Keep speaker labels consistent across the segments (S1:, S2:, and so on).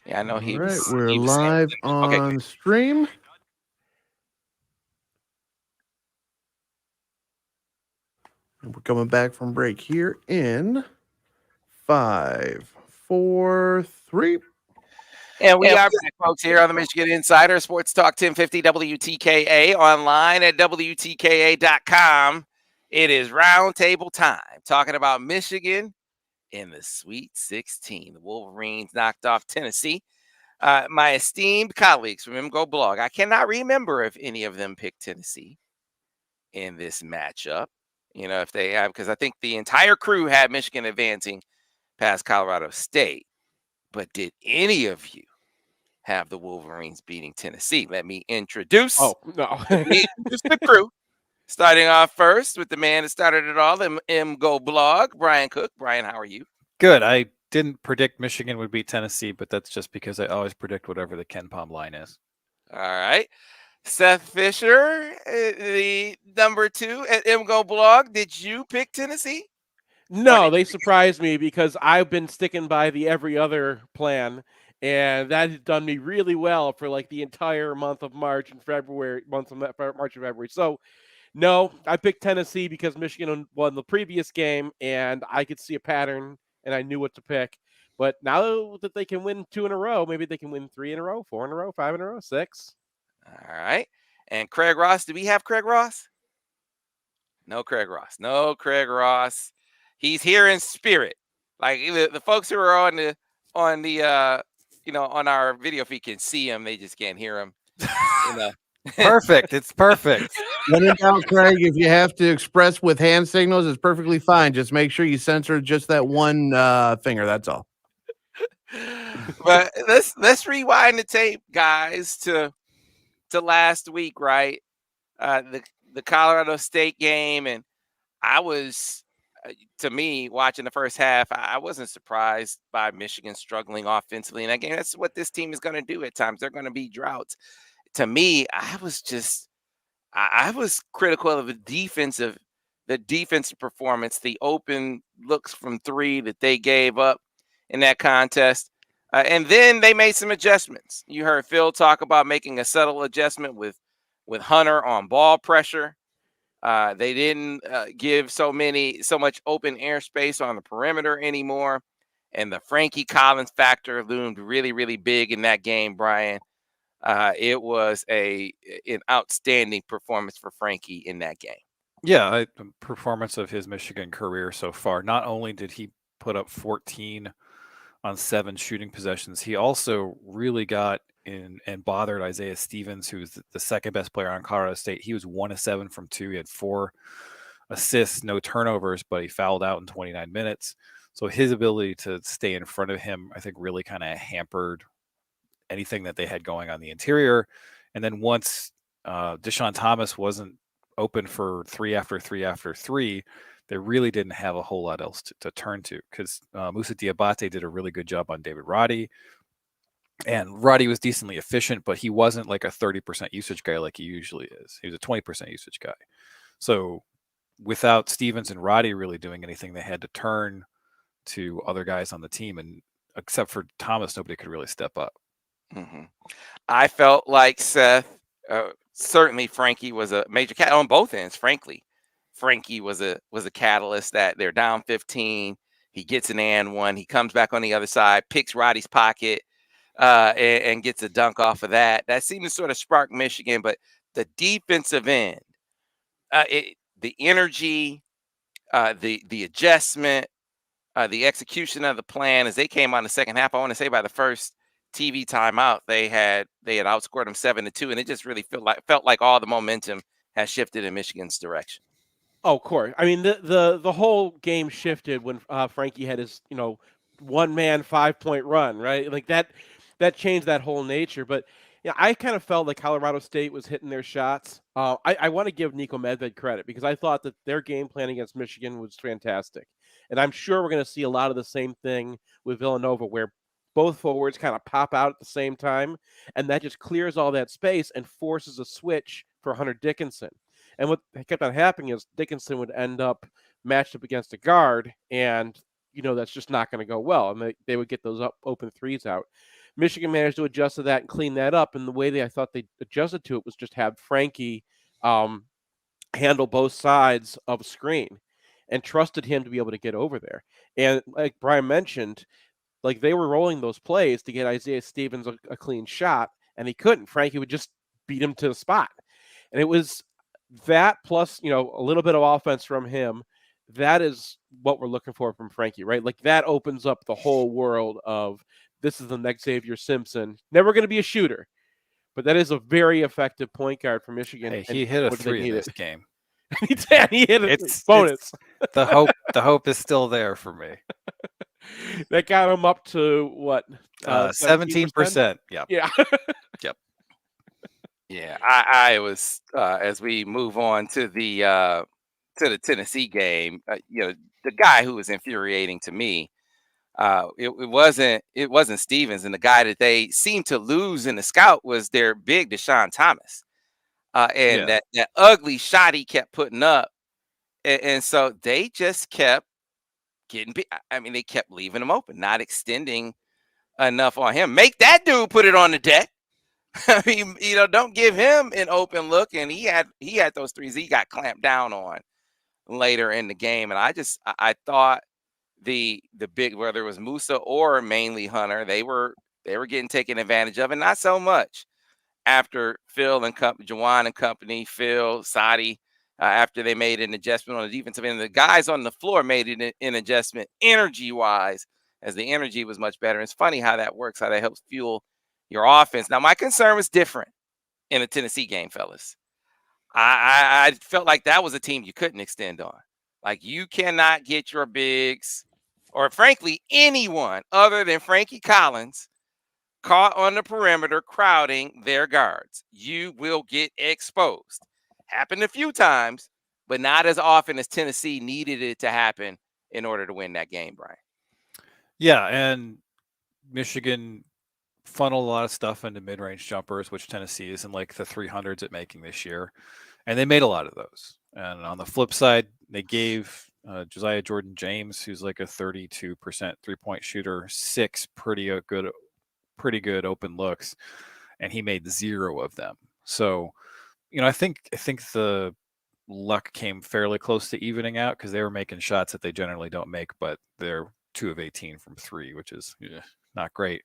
S1: Yeah, I know
S2: All
S1: he
S2: right,
S1: was.
S2: we're
S1: He was
S2: live
S1: sampling. Okay,
S2: on stream. And we're coming back from break here in 5, 4, 3.
S1: and we are back, folks, here on the Michigan Insider Sports Talk 1050 WTKA, online at WTKA.com. It is roundtable time, talking about Michigan in the Sweet 16. The Wolverines knocked off Tennessee. My esteemed colleagues from MGoBlog, I cannot remember if any of them picked Tennessee in this matchup. If they have, because I think the entire crew had Michigan advancing past Colorado State. But did any of you have the Wolverines beating Tennessee? Let me introduce.
S3: Oh, no.
S1: Let me introduce the crew. Starting off first with the man that started it all, the MGoBlog, Brian Cook. Brian, how are you?
S4: Good. I didn't predict Michigan would beat Tennessee, but that's just because I always predict whatever the Ken Pom line is.
S1: All right. Seth Fisher, the number 2 at MGoBlog. Did you pick Tennessee?
S3: No, they surprised me because I've been sticking by the every other plan, and that has done me really well for like the entire month of March and February, March and February. So, no, I picked Tennessee because Michigan won the previous game, and I could see a pattern, and I knew what to pick. But now that they can win 2 in a row, maybe they can win 3 in a row, 4 in a row, 5 in a row, 6.
S1: All right. And Craig Ross, do we have Craig Ross? No Craig Ross. No Craig Ross. He's here in spirit. Like the folks who are on the on our video feed can see him, they just can't hear him.
S4: Perfect. It's perfect.
S2: When in doubt, Craig, if you have to express with hand signals, it's perfectly fine. Just make sure you censor just that one finger. That's all.
S1: But let's rewind the tape, guys, to last week, right? The Colorado State game, and I was, to me, watching the first half, I wasn't surprised by Michigan struggling offensively in that game. That's what this team is going to do at times. They're going to be droughts. To me, I was critical of the defensive performance, the open looks from 3 that they gave up in that contest. And then they made some adjustments. You heard Phil talk about making a subtle adjustment with Hunter on ball pressure. They didn't give so much open airspace on the perimeter anymore. And the Frankie Collins factor loomed really, really big in that game, Brian. It was an outstanding performance for Frankie in that game.
S4: Yeah, performance of his Michigan career so far. Not only did he put up 14 on 7 shooting possessions, he also really got in and bothered Isaiah Stevens, who's the second best player on Colorado State. He was 1 of 7 from 2. He had 4 assists, no turnovers, but he fouled out in 29 minutes. So his ability to stay in front of him, I think, really kind of hampered anything that they had going on the interior. And then once Deshaun Thomas wasn't open for 3 after 3 after 3, they really didn't have a whole lot else to turn to, because Moussa Diabate did a really good job on David Roddy. And Roddy was decently efficient, but he wasn't like a 30% usage guy like he usually is. He was a 20% usage guy. So without Stevens and Roddy really doing anything, they had to turn to other guys on the team. And except for Thomas, nobody could really step up.
S1: Mm-hmm. I felt like Seth, certainly Frankie was a major cat on both ends. Frankly, Frankie was a catalyst that they're down 15. He gets an and one. He comes back on the other side, picks Roddy's pocket, and gets a dunk off of that. That seemed to sort of spark Michigan, but the defensive end, the energy, the adjustment, the execution of the plan as they came on the second half. I want to say by the first TV timeout, they had outscored them 7-2, and it just really felt like all the momentum has shifted in Michigan's direction.
S3: Oh, of course. I mean, the whole game shifted when Frankie had his 1-man 5-point run, right? Like that changed that whole nature. But yeah, I kind of felt like Colorado State was hitting their shots. I want to give Nico Medved credit because I thought that their game plan against Michigan was fantastic, and I'm sure we're going to see a lot of the same thing with Villanova, where both forwards kind of pop out at the same time, and that just clears all that space and forces a switch for Hunter Dickinson. And what kept on happening is Dickinson would end up matched up against a guard, and that's just not going to go well. And they would get those open threes out. Michigan managed to adjust to that and clean that up. And the way I thought they adjusted to it was just have Frankie handle both sides of a screen and trusted him to be able to get over there. And like Brian mentioned, like they were rolling those plays to get Isaiah Stevens a clean shot, and he couldn't. Frankie would just beat him to the spot. And it was that plus, a little bit of offense from him. That is what we're looking for from Frankie, right? Like that opens up the whole world of this is the next Xavier Simpson. Never going to be a shooter, but that is a very effective point guard for Michigan.
S4: Hey, he hit a 3 in this game.
S3: He did. He hit a bonus.
S4: The hope is still there for me.
S3: That got him up to what?
S4: 17%. Yep.
S3: Yeah.
S4: Yep.
S1: Yeah. I was as we move on to the Tennessee game, the guy who was infuriating to me, it wasn't Stevens, and the guy that they seemed to lose in the scout was their big Deshaun Thomas, and that ugly shot he kept putting up, and so they just kept getting. I mean, they kept leaving him open, not extending enough on him. Make that dude put it on the deck. I mean, don't give him an open look, and he had those threes he got clamped down on later in the game, and I thought the big, whether it was Musa or mainly Hunter, they were getting taken advantage of, and not so much after Phil and company, Jawan and company, Phil, Sadi, after they made an adjustment on the defensive end. The guys on the floor made an adjustment energy-wise, as the energy was much better. It's funny how that works, how that helps fuel your offense. Now, my concern was different in the Tennessee game, fellas. I felt like that was a team you couldn't extend on. Like, you cannot get your bigs, or frankly, anyone other than Frankie Collins, caught on the perimeter crowding their guards. You will get exposed. Happened a few times, but not as often as Tennessee needed it to happen in order to win that game, Brian.
S4: Yeah, and Michigan funneled a lot of stuff into mid-range jumpers, which Tennessee is in like the 300s at making this year, and they made a lot of those. And on the flip side, they gave Josiah Jordan-James, who's like a 32% three-point shooter, 6 pretty good open looks, and he made 0 of them. So, I think the luck came fairly close to evening out because they were making shots that they generally don't make, but they're 2 of 18 from 3, which is not great.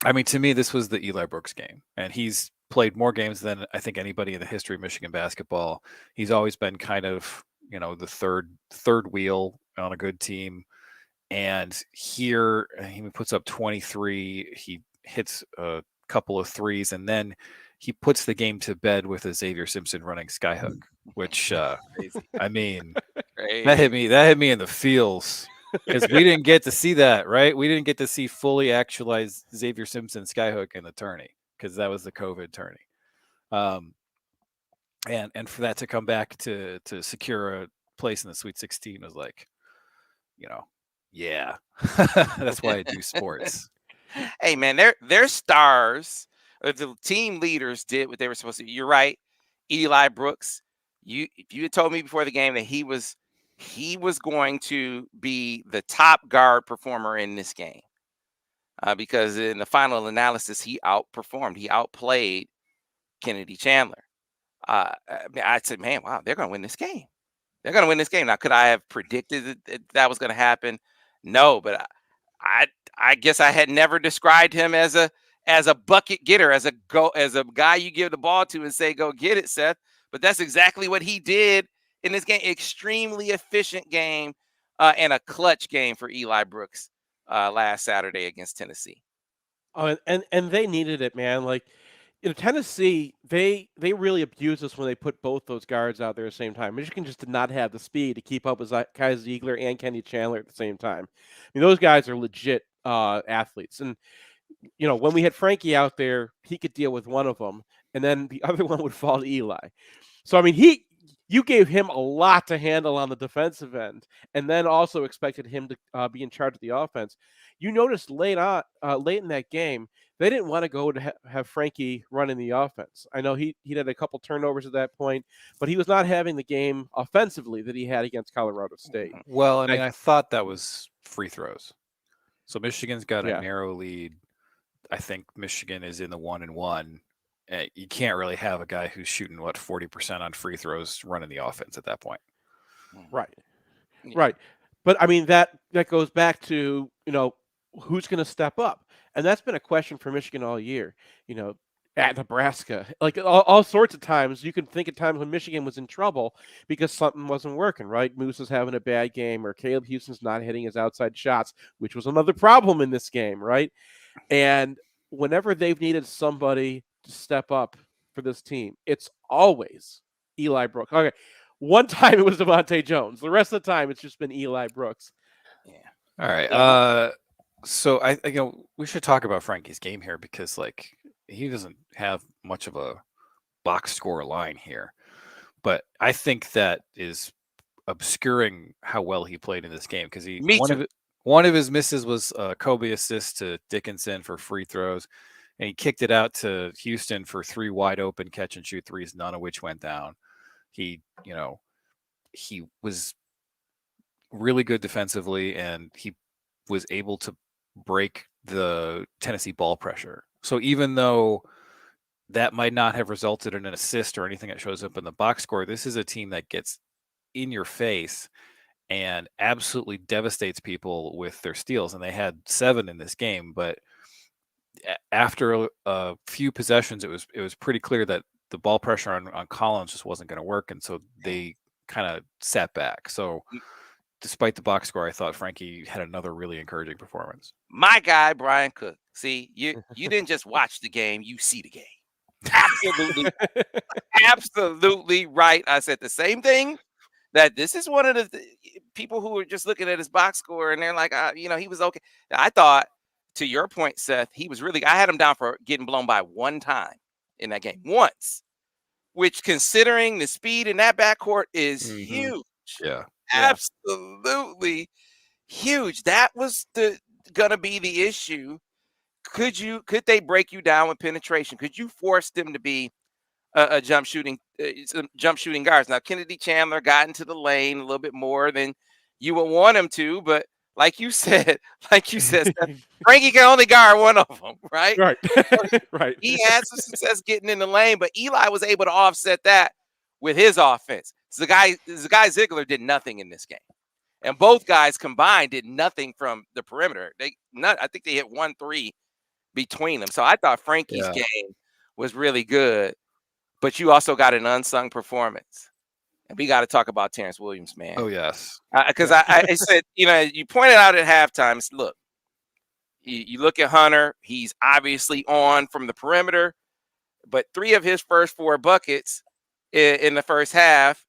S4: I mean, to me, this was the Eli Brooks game, and he's played more games than I think anybody in the history of Michigan basketball. He's always been kind of, the third wheel on a good team. And here he puts up 23. He hits a couple of threes, and then he puts the game to bed with a Xavier Simpson running skyhook, which I mean, that hit me in the feels. Because we didn't get to see that, right? We didn't get to see fully actualized Xavier Simpson skyhook in the tourney because that was the COVID tourney. And for that to come back to secure a place in the Sweet 16 was like, yeah, that's why I do sports.
S1: Hey, man, they're stars. The team leaders did what they were supposed to. You're right, Eli Brooks. If you had told me before the game that he was going to be the top guard performer in this game, because in the final analysis, he outperformed. He outplayed Kennedy Chandler. I said, man, wow, they're going to win this game. They're going to win this game. Now, could I have predicted that was going to happen? No, but I guess I had never described him as a bucket getter, as a guy you give the ball to and say, go get it, Seth. But that's exactly what he did in this game. Extremely efficient game and a clutch game for Eli Brooks last Saturday against Tennessee.
S3: Oh, and they needed it, man. Like, Tennessee, they really abused us when they put both those guards out there at the same time. Michigan just did not have the speed to keep up with Kai Ziegler and Kenny Chandler at the same time. I mean, those guys are legit athletes. And, when we had Frankie out there, he could deal with one of them, and then the other one would fall to Eli. So, I mean, you gave him a lot to handle on the defensive end, and then also expected him to be in charge of the offense. You noticed late in that game, they didn't want to go to have Frankie running the offense. I know he had a couple turnovers at that point, but he was not having the game offensively that he had against Colorado State.
S4: Well, I thought that was free throws. So Michigan's got a
S3: Yeah.
S4: narrow lead. I think Michigan is in the 1-1. You can't really have a guy who's shooting 40% on free throws running the offense at that point.
S3: Right.
S1: Yeah.
S3: Right. But I mean that goes back to, who's going to step up. And that's been a question for Michigan all year. At Nebraska, like all sorts of times, you can think of times when Michigan was in trouble because something wasn't working, right? Moose is having a bad game, or Caleb Houston's not hitting his outside shots, which was another problem in this game, right? And whenever they've needed somebody to step up for this team, it's always Eli Brooks. Okay, one time it was Devontae Jones. The rest of the time, it's just been Eli Brooks.
S1: Yeah.
S4: All right. So I we should talk about Frankie's game here because he doesn't have much of a box score line here, but I think that is obscuring how well he played in this game because one of his misses was a Kobe assist to Dickinson for free throws, and he kicked it out to Houston for 3 wide open catch and shoot threes, none of which went down. He was really good defensively, and he was able to break the Tennessee ball pressure. So even though that might not have resulted in an assist or anything that shows up in the box score, this is a team that gets in your face and absolutely devastates people with their steals. And they had 7 in this game, but after a few possessions, it was pretty clear that the ball pressure on Collins just wasn't going to work, and so they kind of sat back. So despite the box score, I thought Frankie had another really encouraging performance.
S1: My guy, Brian Cook. See, you didn't just watch the game, you see the game. Absolutely. Absolutely right. I said the same thing, that this is one of the people who were just looking at his box score and they're like, he was okay. I thought, to your point, Seth, he was really, I had him down for getting blown by one time in that game. Once. Which, considering the speed in that backcourt, is huge.
S4: Yeah.
S1: Absolutely huge. That was gonna be the issue. Could they break you down with penetration? Could you force them to be a jump shooting guards? Now, Kennedy Chandler got into the lane a little bit more than you would want him to, but like you said, Seth, Frankie can only guard one of them, right?
S3: Right. Right.
S1: He had some success getting in the lane, but Eli was able to offset that with his offense. So the guy Ziegler did nothing in this game, and both guys combined did nothing from the perimeter. I think they hit 1-3 between them. So I thought Frankie's game was really good, but you also got an unsung performance. And we got to talk about Terrence Williams, man.
S4: Oh, yes.
S1: Because I said, you pointed out at halftime, look, you look at Hunter, he's obviously on from the perimeter, but 3 of his first 4 buckets in the first half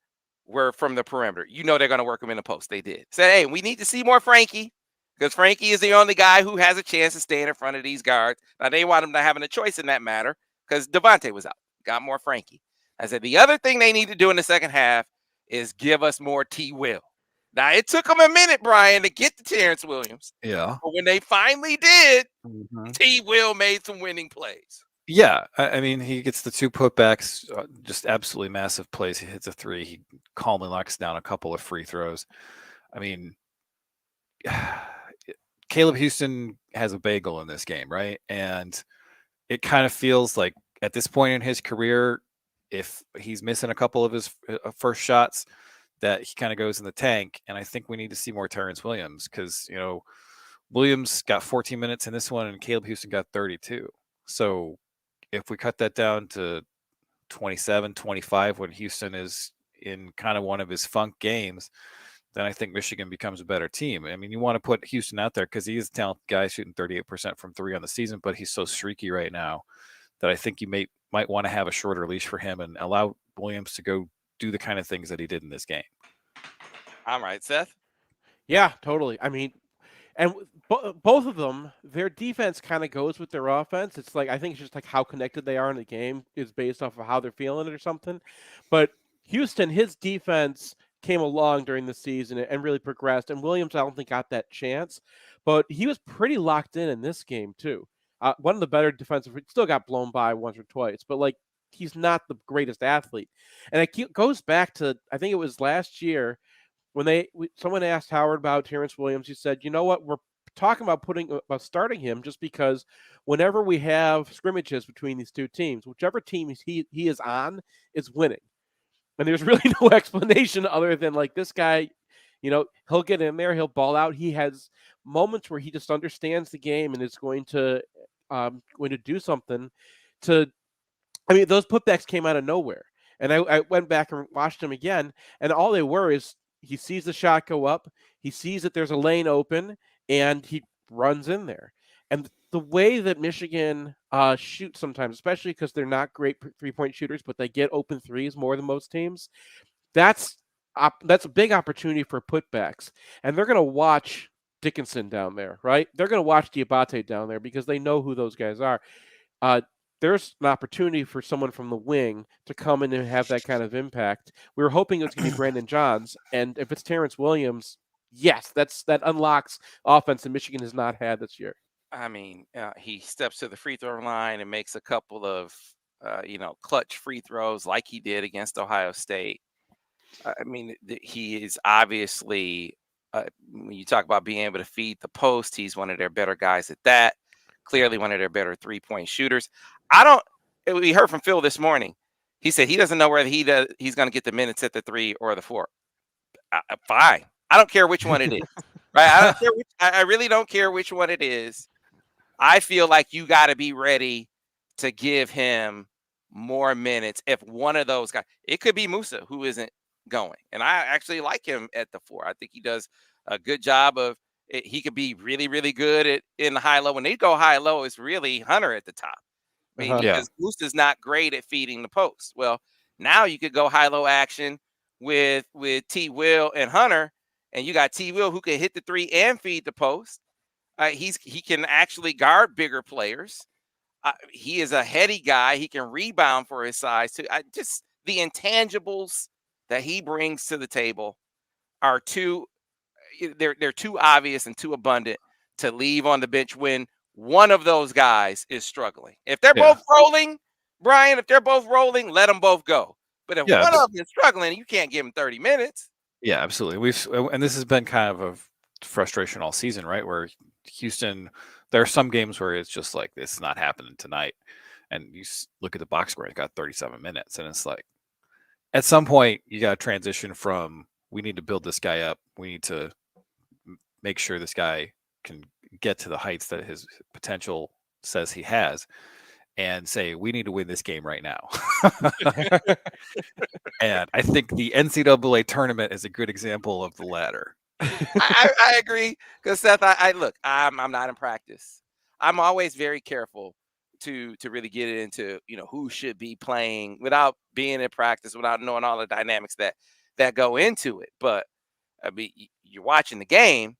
S1: were from the perimeter. They're going to work him in the post. They did. Said, hey, we need to see more Frankie, because Frankie is the only guy who has a chance to stay in front of these guards. Now, they want him to having a choice in that matter because Devontae was out. Got more Frankie. I said, the other thing they need to do in the second half is give us more T. Will. Now, it took them a minute, Brian, to get to Terrence Williams.
S4: Yeah.
S1: But when they finally did, T. Will made some winning plays.
S4: Yeah. I mean, he gets the 2 putbacks, just absolutely massive plays. He hits a 3. He calmly knocks down a couple of free throws. I mean, Caleb Houston has a bagel in this game, right? And it kind of feels like at this point in his career, if he's missing a couple of his first shots, that he kind of goes in the tank. And I think we need to see more Terrence Williams because, Williams got 14 minutes in this one and Caleb Houston got 32. So if we cut that down to 27, 25, when Houston is in kind of one of his funk games, then I think Michigan becomes a better team. I mean, you want to put Houston out there because he is a talented guy shooting 38% from 3 on the season, but he's so streaky right now that I think you might want to have a shorter leash for him and allow Williams to go do the kind of things that he did in this game.
S1: All right, Seth.
S3: Yeah, totally. I mean, and both of them, their defense kind of goes with their offense. It's like, I think it's just like how connected they are in the game is based off of how they're feeling it or something. But Houston, his defense came along during the season and really progressed. And Williams, I don't think got that chance, but he was pretty locked in this game too. One of the better defensive, still got blown by once or twice, but he's not the greatest athlete. And it goes back to, I think it was last year when someone asked Howard about Terrence Williams. He said, you know what, we're talking about starting him just because whenever we have scrimmages between these two teams, whichever team he is on is winning. And there's really no explanation other than like this guy, he'll get in there, he'll ball out. He has moments where he just understands the game and is going to do something to. I mean, those putbacks came out of nowhere, and I went back and watched them again, and all they were is he sees the shot go up, he sees that there's a lane open, and he runs in there. And the way that Michigan shoots sometimes, especially because they're not great 3-point shooters, but they get open threes more than most teams, that's a big opportunity for putbacks. And they're going to watch Dickinson down there, right? They're going to watch Diabate down there because they know who those guys are. There's an opportunity for someone from the wing to come in and have that kind of impact. We were hoping it was going to be Brandon Johns, and if it's Terrence Williams, yes, that unlocks offense that Michigan has not had this year.
S1: I mean, he steps to the free throw line and makes a couple of, clutch free throws like he did against Ohio State. I mean, he is obviously, when you talk about being able to feed the post, he's one of their better guys at that. Clearly one of their better 3-point shooters. We heard from Phil this morning. He said he doesn't know whether he's going to get the minutes at the 3 or the 4. Fine. I don't care which one it is. Right? I really don't care which one it is. I feel like you got to be ready to give him more minutes. If one of those guys, it could be Musa who isn't going. And I actually like him at the 4. I think he does a good job of it. He could be really, really good in the high-low. When they go high-low, it's really Hunter at the top. I mean, because Musa's not great at feeding the post. Well, now you could go high-low action with T. Will and Hunter, and you got T. Will who can hit the 3 and feed the post. He can actually guard bigger players. He is a heady guy. He can rebound for his size too. Just the intangibles that he brings to the table are they're too obvious and too abundant to leave on the bench when one of those guys is struggling. If they're both rolling, Brian, let them both go. But if one of them is struggling, you can't give him 30 minutes.
S4: Yeah, absolutely. And this has been kind of a frustration all season, right? Where Houston, there are some games where it's just like, it's not happening tonight. And you look at the box score, it got 37 minutes. And it's like, at some point, you got to transition from, we need to build this guy up. We need to make sure this guy can get to the heights that his potential says he has, and say, we need to win this game right now. And I think the NCAA tournament is a good example of the latter.
S1: I agree, because Seth, I'm not in practice. I'm always very careful to really get into who should be playing without being in practice, without knowing all the dynamics that go into it. But I mean, you're watching the game,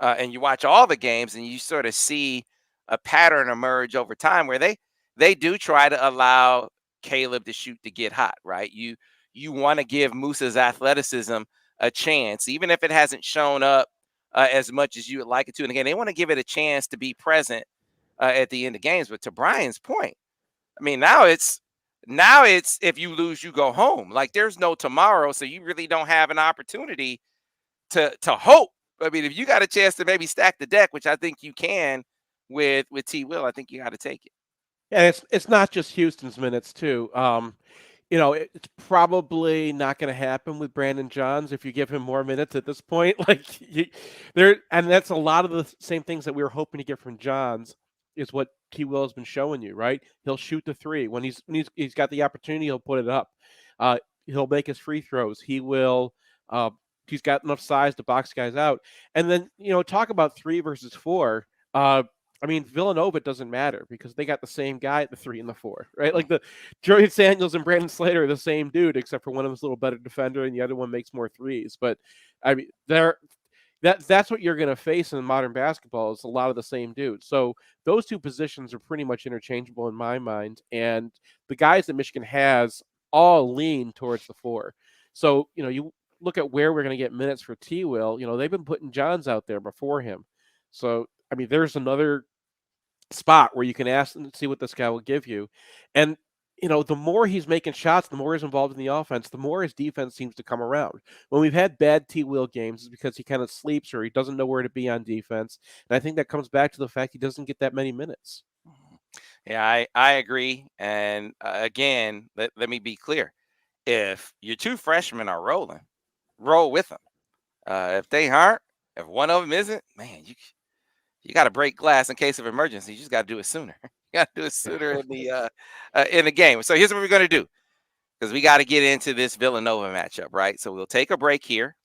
S1: and you watch all the games, and you sort of see a pattern emerge over time where they do try to allow Caleb to shoot to get hot, right? You want to give Musa's athleticism a chance, even if it hasn't shown up as much as you would like it to. And again, they want to give it a chance to be present at the end of games. But to Brian's point, I mean, now it's if you lose, you go home. Like, there's no tomorrow, so you really don't have an opportunity to hope. I mean, if you got a chance to maybe stack the deck, which I think you can with T. Will, I think you got to take it.
S3: Yeah, it's not just Houston's minutes too. It's probably not going to happen with Brandon Johns if you give him more minutes at this point. And that's a lot of the same things that we were hoping to get from Johns is what T. Will has been showing you, right? He'll shoot the 3 when he's got the opportunity. He'll put it up. He'll make his free throws. He will. He's got enough size to box guys out. And then talk about 3 versus 4. I mean, Villanova doesn't matter because they got the same guy at the 3 and the 4, right? Like the Jordan Samuels and Brandon Slater are the same dude, except for one of them's a little better defender and the other one makes more threes. But I mean, that's what you're going to face in modern basketball is a lot of the same dudes. So those two positions are pretty much interchangeable in my mind. And the guys that Michigan has all lean towards the 4. So, you look at where we're going to get minutes for T. Will, they've been putting Johns out there before him. So, I mean, there's another spot where you can ask and see what this guy will give you. And the more he's making shots, the more he's involved in the offense, the more his defense seems to come around. When we've had bad T-Will games, it's because he kind of sleeps or he doesn't know where to be on defense. And I think that comes back to the fact he doesn't get that many minutes.
S1: Yeah, I agree. And again, let me be clear. If your two freshmen are rolling, roll with them. If they aren't, if one of them isn't, man, you got to break glass in case of emergency. You just got to do it sooner. You got to do it sooner in the game. So here's what we're going to do, because we got to get into this Villanova matchup, right? So we'll take a break here.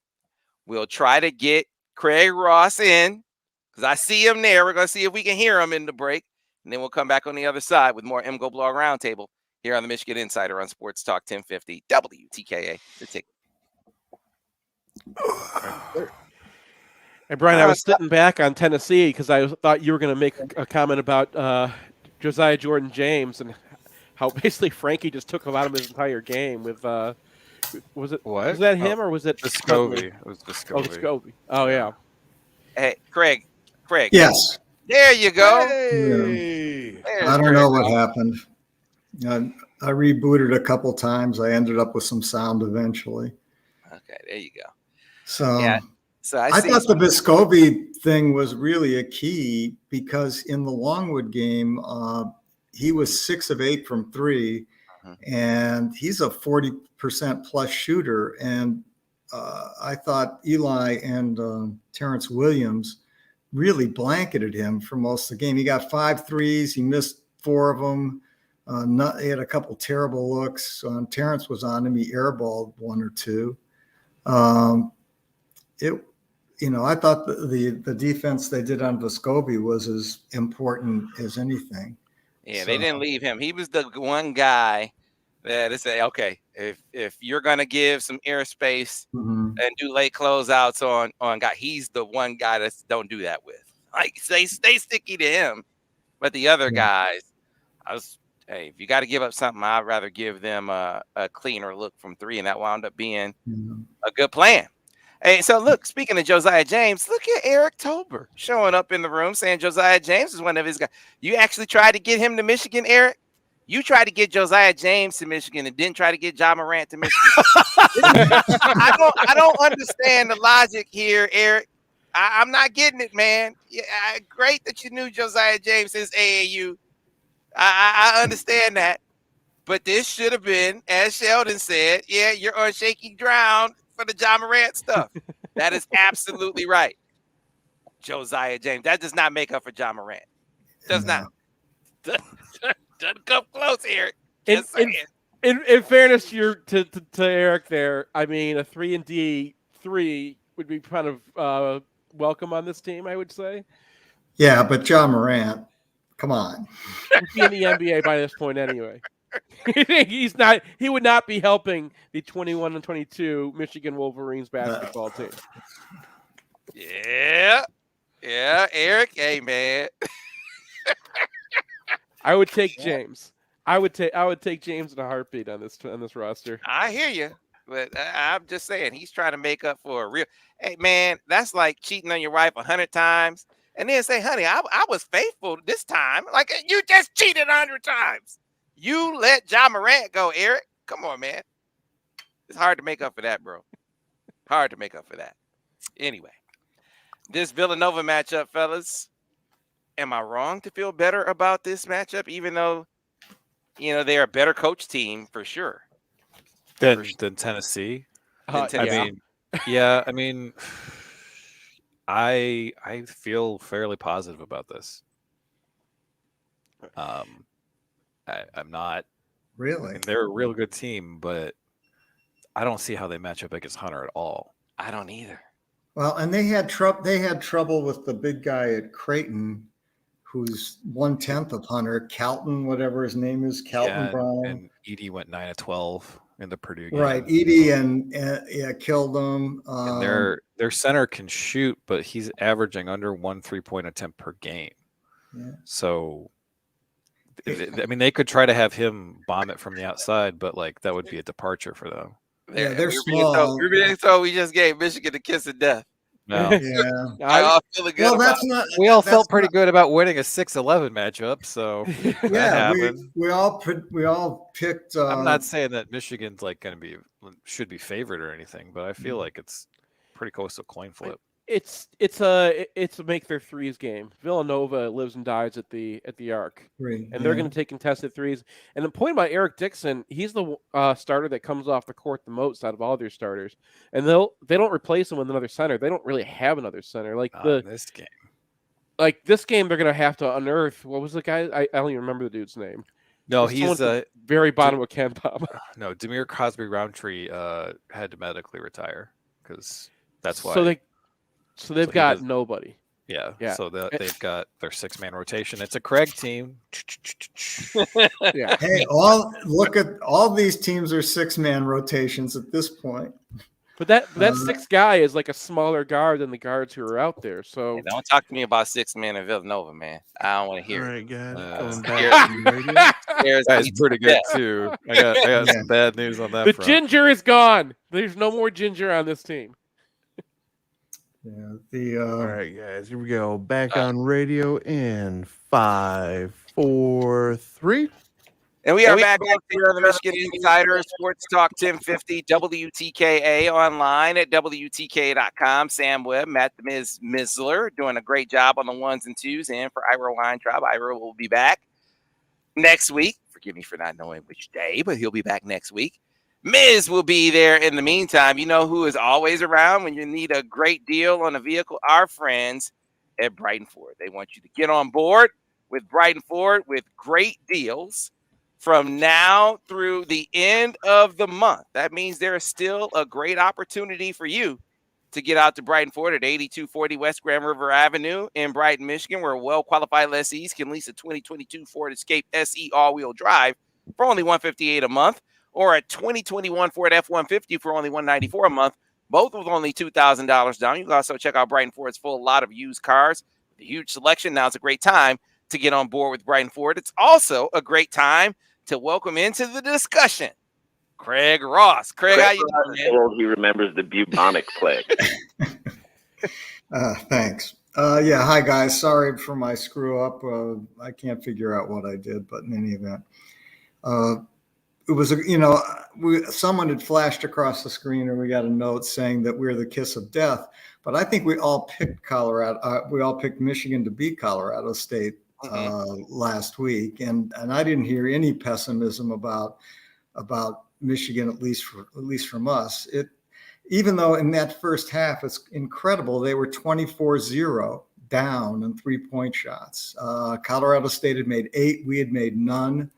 S1: We'll try to get Craig Ross in, because I see him there. We're going to see if we can hear him in the break. And then we'll come back on the other side with more MGoBlog Roundtable here on the Michigan Insider on Sports Talk 1050 WTKA. The Ticket.
S3: Hey, Brian, I was sitting back on Tennessee because I thought you were going to make a comment about Josiah Jordan-James and how basically Frankie just took him out of his entire game with was it
S4: What?
S3: Was that him or was it
S4: Vescovi? It was Vescovi.
S3: Oh, Vescovi. Oh, yeah.
S1: Hey, Craig.
S5: Yes.
S1: There you go.
S2: Hey.
S5: I don't know what happened. I rebooted a couple times. I ended up with some sound eventually.
S1: Okay, there you go.
S5: So,
S1: Yeah. So
S5: I thought the Vescovi thing was really a key, because in the Longwood game, he was 6 of 8 from 3, and he's a 40% plus shooter. And I thought Eli and Terrence Williams really blanketed him for most of the game. He got 5 threes. He missed 4 of them. He had a couple terrible looks. Terrence was on him. He airballed 1 or 2. I thought the defense they did on Vescovi was as important as anything.
S1: Yeah, so they didn't leave him. He was the one guy that they say, okay, if you're gonna give some airspace and do late closeouts on guy, he's the one guy that don't do that with. Like, stay sticky to him. But the other guys, if you got to give up something, I'd rather give them a cleaner look from 3, and that wound up being a good plan. Hey, so look, speaking of Josiah James, look at Eric Tolbert showing up in the room saying Josiah James is one of his guys. You actually tried to get him to Michigan, Eric? You tried to get Josiah James to Michigan and didn't try to get Ja Morant to Michigan. I don't understand the logic here, Eric. I'm not getting it, man. Yeah, great that you knew Josiah James since AAU. I understand that. But this should have been, as Sheldon said, you're on shaky ground for the Ja Morant stuff. That is absolutely right. Josiah James. That does not make up for Ja Morant. Does not. Doesn't come close, Eric. Just saying.
S3: In fairness to Eric there, I mean, a 3-and-D 3 would be kind of welcome on this team, I would say.
S5: Yeah, but Ja Morant, come on.
S3: He'd be in the NBA by this point anyway. He would not be helping the 21-22 Michigan Wolverines basketball team.
S1: Yeah, Eric. Hey, man.
S3: I would take James. I would take James in a heartbeat on this roster.
S1: I hear you, but I'm just saying he's trying to make up for a real. Hey, man, that's like cheating on your wife 100 times and then say, "Honey, I was faithful this time." Like, you just cheated 100 times. You let Ja Morant go, Eric. Come on, man. It's hard to make up for that, bro. Hard to make up for that. Anyway, this Villanova matchup, fellas. Am I wrong to feel better about this matchup, even though, they're a better coach team for sure?
S4: Than Tennessee? I mean, I feel fairly positive about this. I'm not
S5: really.
S4: I mean, they're a real good team, but I don't see how they match up against Hunter at all.
S1: I don't either.
S5: Well, and they had trouble with the big guy at Creighton, who's 1/10 of Hunter, Calton, whatever his name is, Calton Brown.
S4: And Edie went 9 of 12 in the Purdue game.
S5: Right, Edie and killed him.
S4: And their center can shoot, but he's averaging under 1 3-point attempt per game.
S5: Yeah.
S4: So, I mean, they could try to have him bomb it from the outside, but that would be a departure for them.
S5: Yeah, they're small.
S1: We just gave Michigan the kiss of death.
S4: No.
S5: Yeah.
S1: I all feeling good
S5: Well,
S1: about
S5: that's
S1: it.
S5: not.
S4: We all
S5: that's
S4: felt pretty
S5: not-
S4: good about winning a 6-11 matchup, so that
S5: Yeah,
S4: happened.
S5: we all picked.
S4: I'm not saying that Michigan's like going to be should be favored or anything, but I feel like it's pretty close to a coin flip.
S3: It's a make their threes game. Villanova lives and dies at the arc,
S5: Three,
S3: and they're
S5: yeah.
S3: going to take contested threes. And the point about Eric Dixon, he's the starter that comes off the court the most out of all their starters, and they don't replace him with another center. They don't really have another center like
S4: In this game.
S3: Like this game. They're going to have to unearth what was the guy? I don't even remember the dude's name.
S4: No,
S3: It's
S4: he's
S3: someone at the very bottom of Ken Pop.
S4: no Demir Crosby Roundtree had to medically retire because that's why.
S3: So they've
S4: he
S3: got
S4: does-
S3: nobody.
S4: Yeah.
S3: Yeah.
S4: So they've got their 6-man rotation. It's a Craig team.
S3: Yeah.
S5: Hey, look at all these teams are 6-man rotations at this point.
S3: But that sixth guy is like a smaller guard than the guards who are out there. So
S1: Hey, don't talk to me about 6 men in Villanova, man. I don't want to
S2: All
S1: hear it.
S2: right, guys.
S4: Uh,
S2: Going back to the radio.
S1: There's
S4: That's
S1: me
S4: pretty
S1: to
S4: good
S1: death.
S4: too. I got
S5: Yeah.
S4: some bad news on that
S3: the
S4: front.
S3: ginger is gone. There's no more ginger on this team.
S5: Yeah,
S2: All right, guys. Here we go. Back on radio in 5, 4, 3.
S1: And we are back here on the Michigan Insider Sports Talk 1050 WTKA online at WTKA.com. Sam Webb, Matt the Miz Mizler doing a great job on the ones and twos. And for Ira Weintraub, Ira will be back next week. Forgive me for not knowing which day, but he'll be back next week. Miz will be there in the meantime. You know who is always around when you need a great deal on a vehicle? Our friends at Brighton Ford. They want you to get on board with Brighton Ford with great deals from now through the end of the month. That means there is still a great opportunity for you to get out to Brighton Ford at 8240 West Grand River Avenue in Brighton, Michigan, where well-qualified lessees can lease a 2022 Ford Escape SE all-wheel drive for only $158 a month, or a 2021 Ford F-150 for only $194 a month, both with only $2,000 down. You can also check out Brighton Ford's full lot of used cars with a huge selection. Now is a great time to get on board with Brighton Ford. It's also a great time to welcome into the discussion Craig Ross. Craig, how you doing, man?
S6: Old, he remembers the bubonic plague.
S5: Thanks. Yeah, hi guys. Sorry for my screw up. I can't figure out what I did, but in any event, it was someone had flashed across the screen, and we got a note saying that we're the kiss of death. But I think we all picked Colorado. We all picked Michigan to beat Colorado State last week, and I didn't hear any pessimism about Michigan, at least from us. Even though in that first half, it's incredible. They were 24-0 down in 3-point shots. Colorado State had made 8. We had made none.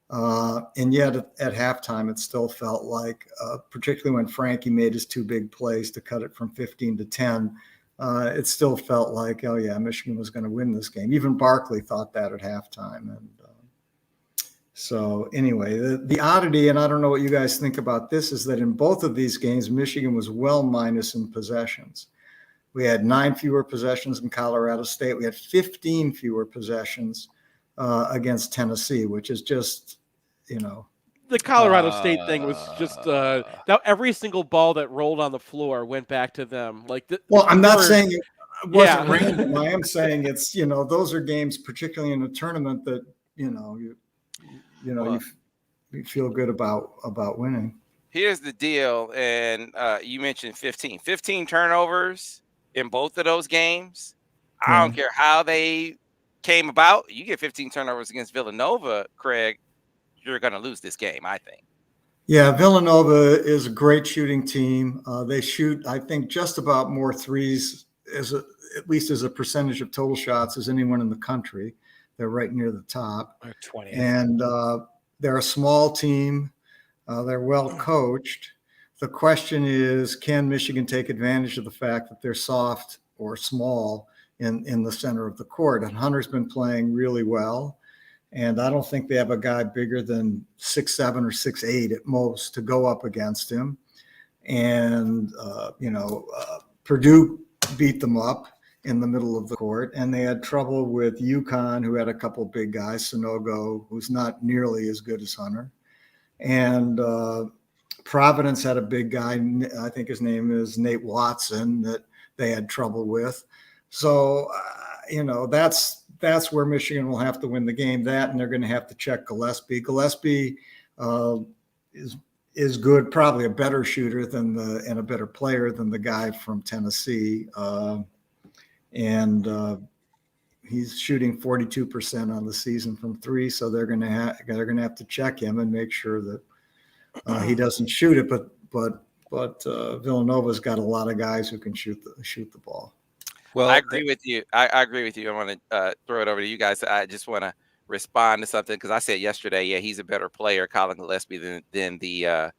S5: And yet at halftime, it still felt like, particularly when Frankie made his 2 big plays to cut it from 15 to 10, it still felt like, oh yeah, Michigan was going to win this game. Even Barkley thought that at halftime. And so anyway, the oddity, and I don't know what you guys think about this, is that in both of these games, Michigan was well minus in possessions. We had 9 fewer possessions in Colorado State. We had 15 fewer possessions against Tennessee, which is just,
S3: The Colorado State thing was just that every single ball that rolled on the floor went back to them.
S5: Well, I'm not saying it wasn't
S3: Yeah.
S5: random. I am saying it's, those are games, particularly in a tournament, that you feel good about winning.
S1: Here's the deal, and you mentioned 15 turnovers in both of those games. I don't care how they came about. You get 15 turnovers against Villanova, Craig, you're going to lose this game, I think.
S5: Yeah, Villanova is a great shooting team. They shoot, I think, just about more threes, at least as a percentage of total shots, as anyone in the country. They're right near the top.
S4: 20.
S5: And they're a small team. They're well coached. The question is, can Michigan take advantage of the fact that they're soft or small in the center of the court? And Hunter's been playing really well. And I don't think they have a guy bigger than 6'7" or 6'8" at most to go up against him. And, Purdue beat them up in the middle of the court. And they had trouble with UConn, who had a couple big guys, Sonogo, who's not nearly as good as Hunter. And Providence had a big guy, I think his name is Nate Watson, that they had trouble with. So, that's where Michigan will have to win the game. That, and they're going to have to check Gillespie. Gillespie is good, probably a better shooter and a better player than the guy from Tennessee. He's shooting 42% on the season from three. So they're going to have to check him and make sure that he doesn't shoot it. But Villanova's got a lot of guys who can shoot the ball.
S1: Well, I agree with you. I agree with you. I want to throw it over to you guys. I just want to respond to something because I said yesterday, yeah, he's a better player, Colin Gillespie, than the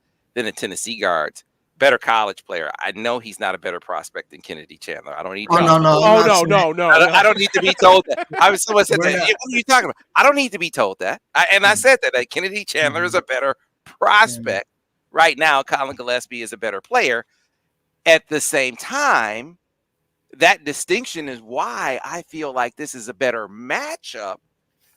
S1: Tennessee guards. Better college player. I know he's not a better prospect than Kennedy Chandler. I don't need.
S3: No.
S1: I don't need to be told that. Someone said that. What are you talking about? I don't need to be told that. I said that Kennedy Chandler is a better prospect right now. Colin Gillespie is a better player. At the same time, that distinction is why I feel like this is a better matchup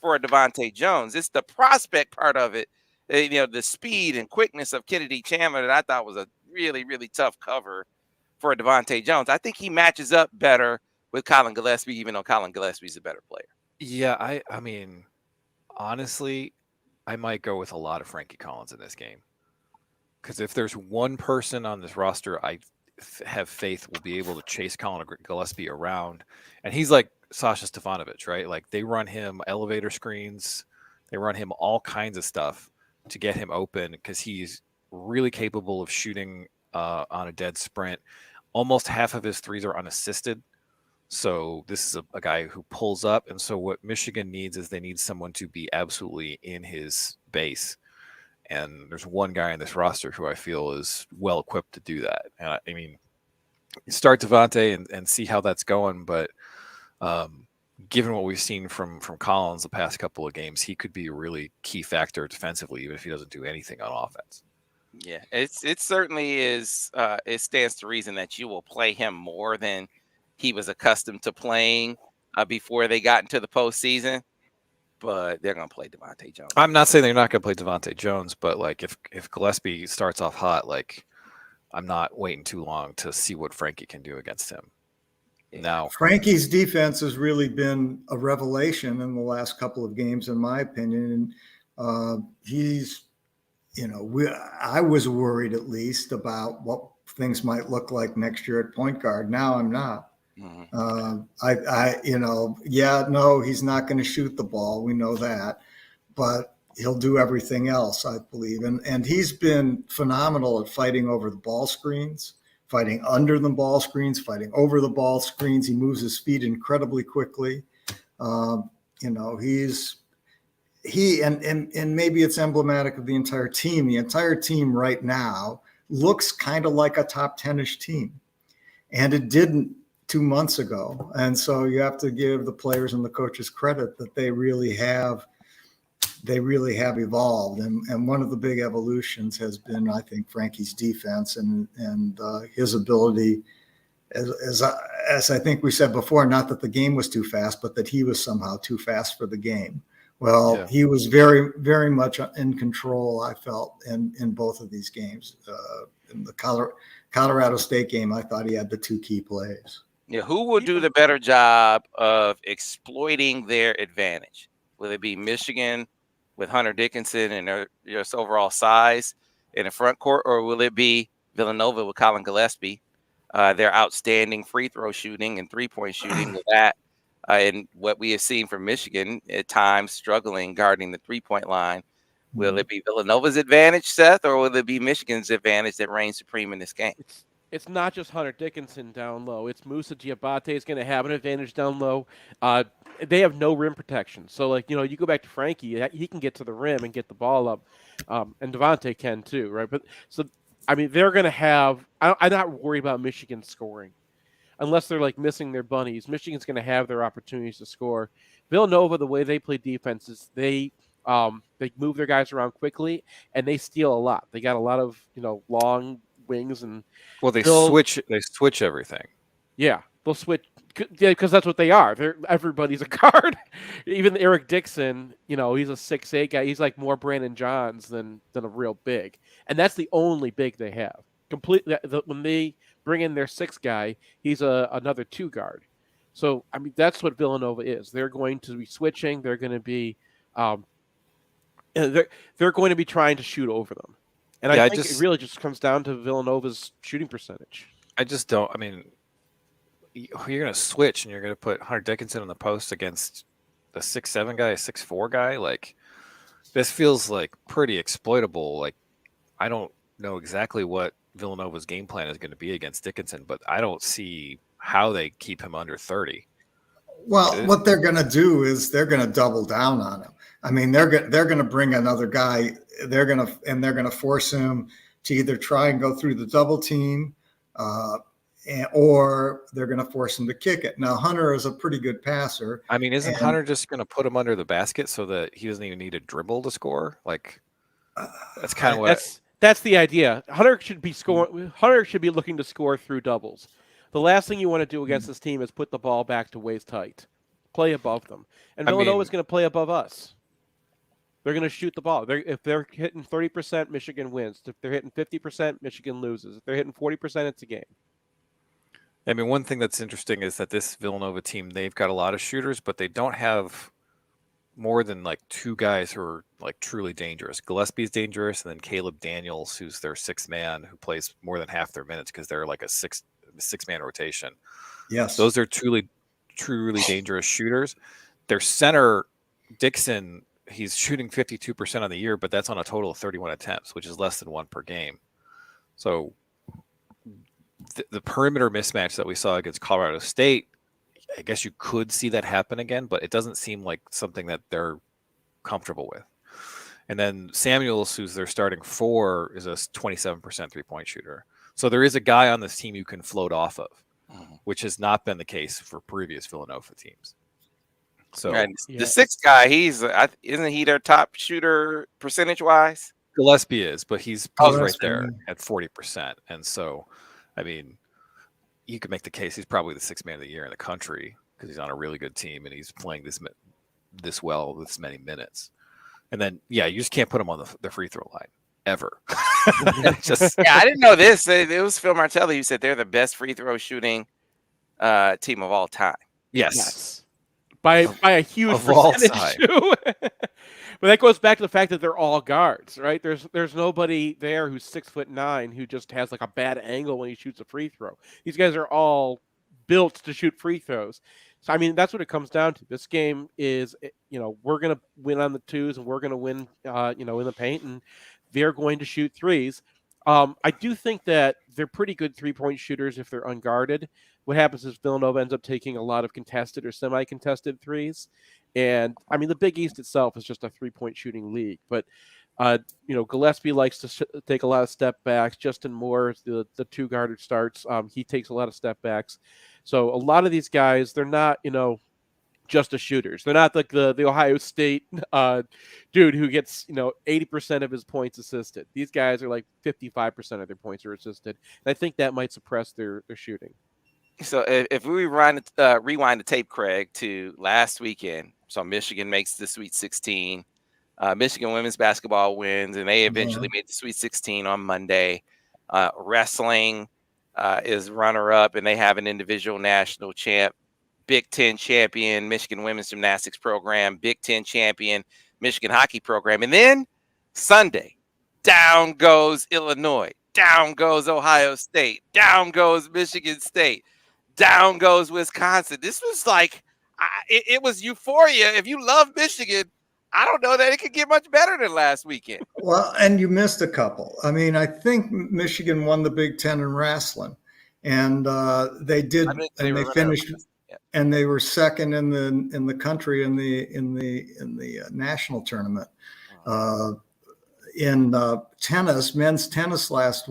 S1: for Devontae Jones. It's the prospect part of it, the speed and quickness of Kennedy Chandler that I thought was a really, really tough cover for Devontae Jones. I think he matches up better with Colin Gillespie, even though Colin Gillespie's a better player.
S4: Yeah, I mean, honestly, I might go with a lot of Frankie Collins in this game. Because if there's one person on this roster I have faith will be able to chase Colin Gillespie around, and he's like Sasha Stefanovic, right? Like they run him elevator screens, they run him all kinds of stuff to get him open because he's really capable of shooting on a dead sprint. Almost half of his threes are unassisted. So this is a guy who pulls up. And so what Michigan needs is they need someone to be absolutely in his base. And there's one guy in this roster who I feel is well equipped to do that. And I mean, start Devontae and see how that's going. But given what we've seen from Collins the past couple of games, he could be a really key factor defensively, even if he doesn't do anything on offense.
S1: Yeah, it certainly is. It stands to reason that you will play him more than he was accustomed to playing before they got into the postseason. But they're going to play Devontae Jones.
S4: I'm not saying they're not going to play Devontae Jones, but like if Gillespie starts off hot, like I'm not waiting too long to see what Frankie can do against him. Now,
S5: Frankie's defense has really been a revelation in the last couple of games, in my opinion. And he's, I was worried at least about what things might look like next year at point guard. Now I'm not. Mm-hmm. He's not going to shoot the ball. We know that, but he'll do everything else, I believe. And he's been phenomenal at fighting over the ball screens, fighting under the ball screens, fighting over the ball screens. He moves his feet incredibly quickly. And maybe it's emblematic of the entire team. The entire team right now looks kind of like a top 10-ish team, and it didn't 2 months ago. And so you have to give the players and the coaches credit that they really have evolved. And one of the big evolutions has been, I think, Frankie's defense and his ability, as I think we said before, not that the game was too fast, but that he was somehow too fast for the game. Well, yeah. He was very, very much in control, I felt, in both of these games. In the Colorado State game, I thought he had the two key plays.
S1: Yeah, who will do the better job of exploiting their advantage? Will it be Michigan with Hunter Dickinson and their overall size in the front court, or will it be Villanova with Colin Gillespie, their outstanding free throw shooting and three-point shooting with that? And what we have seen from Michigan at times struggling guarding the three-point line. Will it be Villanova's advantage, Seth, or will it be Michigan's advantage that reigns supreme in this game?
S3: It's not just Hunter Dickinson down low. It's Musa Diabate is going to have an advantage down low. They have no rim protection. So, you go back to Frankie, he can get to the rim and get the ball up. And Devontae can too, right? But they're going to have – I'm not worried about Michigan scoring. Unless they're missing their bunnies, Michigan's going to have their opportunities to score. Villanova, the way they play defense is they move their guys around quickly and they steal a lot. They got a lot of long wings and
S4: they switch everything.
S3: Yeah, they'll switch because that's what they are. Everybody's a guard. Even Eric Dixon, he's a 6'8" guy. He's like more Brandon Johns than a real big, and that's the only big they have. Completely. When they bring in their sixth guy, he's another 2 guard. So I mean, that's what Villanova is. They're going to be switching. They're going to be, they're going to be trying to shoot over them. And I think it really just comes down to Villanova's shooting percentage.
S4: I just don't. I mean, you're going to switch and you're going to put Hunter Dickinson on the post against a 6'7" guy, a 6'4" guy. Like, this feels like pretty exploitable. Like, I don't know exactly what Villanova's game plan is going to be against Dickinson, but I don't see how they keep him under 30.
S5: Well, what they're going to do is they're going to double down on him. I mean, they're going to bring another guy. They're going to force him to either try and go through the double team, or they're going to force him to kick it. Now, Hunter is a pretty good passer.
S4: I mean, isn't Hunter just going to put him under the basket so that he doesn't even need a dribble to score? Like, that's kind of what.
S3: That's the idea. Hunter should be scoring. Hunter should be looking to score through doubles. The last thing you want to do against this team is put the ball back to waist height. Play above them. And Villanova is going to play above us. They're going to shoot the ball. If they're hitting 30%, Michigan wins. If they're hitting 50%, Michigan loses. If they're hitting 40%, it's a game.
S4: I mean, one thing that's interesting is that this Villanova team, they've got a lot of shooters, but they don't have more than like 2 guys who are like truly dangerous. Gillespie's dangerous, and then Caleb Daniels, who's their 6th man, who plays more than half their minutes because they're like a 6-man rotation.
S5: Yes.
S4: Those are truly dangerous shooters. Their center, Dixon, he's shooting 52% on the year, but that's on a total of 31 attempts, which is less than 1 per game. So the perimeter mismatch that we saw against Colorado State, I guess you could see that happen again, but it doesn't seem like something that they're comfortable with. And then Samuels, who's their starting 4, is a 27% three-point shooter. So there is a guy on this team you can float off of, which has not been the case for previous Villanova teams. So
S1: the 6th guy, isn't he their top shooter percentage-wise?
S4: Gillespie is, but he's right there at 40%. And so, I mean, you could make the case he's probably the 6th man of the year in the country because he's on a really good team and he's playing this well with this many minutes. And then, you just can't put him on the free throw line ever.
S1: I didn't know this. It was Phil Martelli who said they're the best free throw shooting team of all time.
S3: Yes. By a huge percentage too. But that goes back to the fact that they're all guards, right? There's nobody there who's 6'9" who just has like a bad angle when he shoots a free throw. These guys are all built to shoot free throws. So I mean, that's what it comes down to. This game is, we're gonna win on the twos and we're gonna win, in the paint, and they're going to shoot threes. I do think that they're pretty good 3-point shooters if they're unguarded. What happens is Villanova ends up taking a lot of contested or semi-contested threes. And, I mean, the Big East itself is just a 3-point shooting league. But, Gillespie likes to take a lot of step backs. Justin Moore, the 2-guarded starts, he takes a lot of step backs. So a lot of these guys, they're not, just as shooters. They're not like the Ohio State dude who gets 80% of his points assisted. These guys are like 55% of their points are assisted, and I think that might suppress their shooting.
S1: So if we rewind the tape, Craig, to last weekend, so Michigan makes the Sweet 16. Michigan women's basketball wins, and they eventually made the Sweet 16 on Monday. Wrestling is runner-up, and they have an individual national champ. Big Ten champion, Michigan women's gymnastics program, Big Ten champion, Michigan hockey program. And then Sunday, down goes Illinois, down goes Ohio State, down goes Michigan State, down goes Wisconsin. This was like, it was euphoria. If you love Michigan, I don't know that it could get much better than last weekend.
S5: Well, and you missed a couple. I mean, I think Michigan won the Big Ten in wrestling, and they did, and they finished. And they were second in the country in the national tournament. In tennis, men's tennis last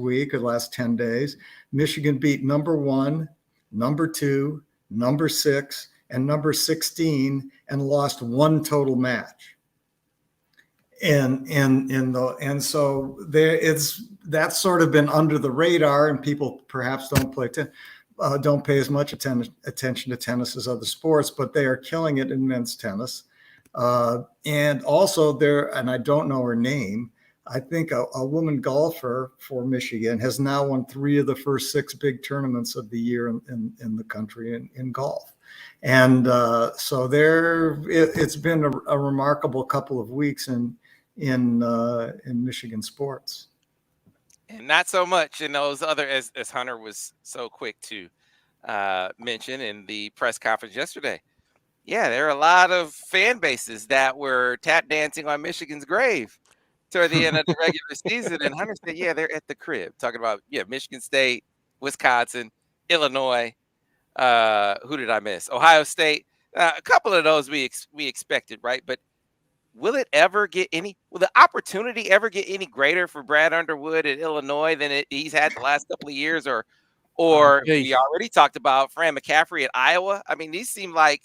S5: 10 days, Michigan beat number 1, number 2, number 6, and number 16, and lost 1 total match. And so that's sort of been under the radar, and people perhaps don't pay as much attention to tennis as other sports, but they are killing it in men's tennis. And also and I don't know her name, I think a woman golfer for Michigan has now won 3 of the first 6 big tournaments of the year in the country in golf. And so it's been a remarkable couple of weeks in Michigan sports.
S1: And not so much in those other, as Hunter was so quick to mention in the press conference yesterday. Yeah, there are a lot of fan bases that were tap dancing on Michigan's grave toward the end of the regular season. And Hunter said, yeah, they're at the crib. Talking about, Michigan State, Wisconsin, Illinois. Who did I miss? Ohio State. A couple of those we expected, right? But will the opportunity ever get any greater for Brad Underwood at Illinois than he's had the last couple of years? Or we already talked about Fran McCaffrey at Iowa. I mean, these seem like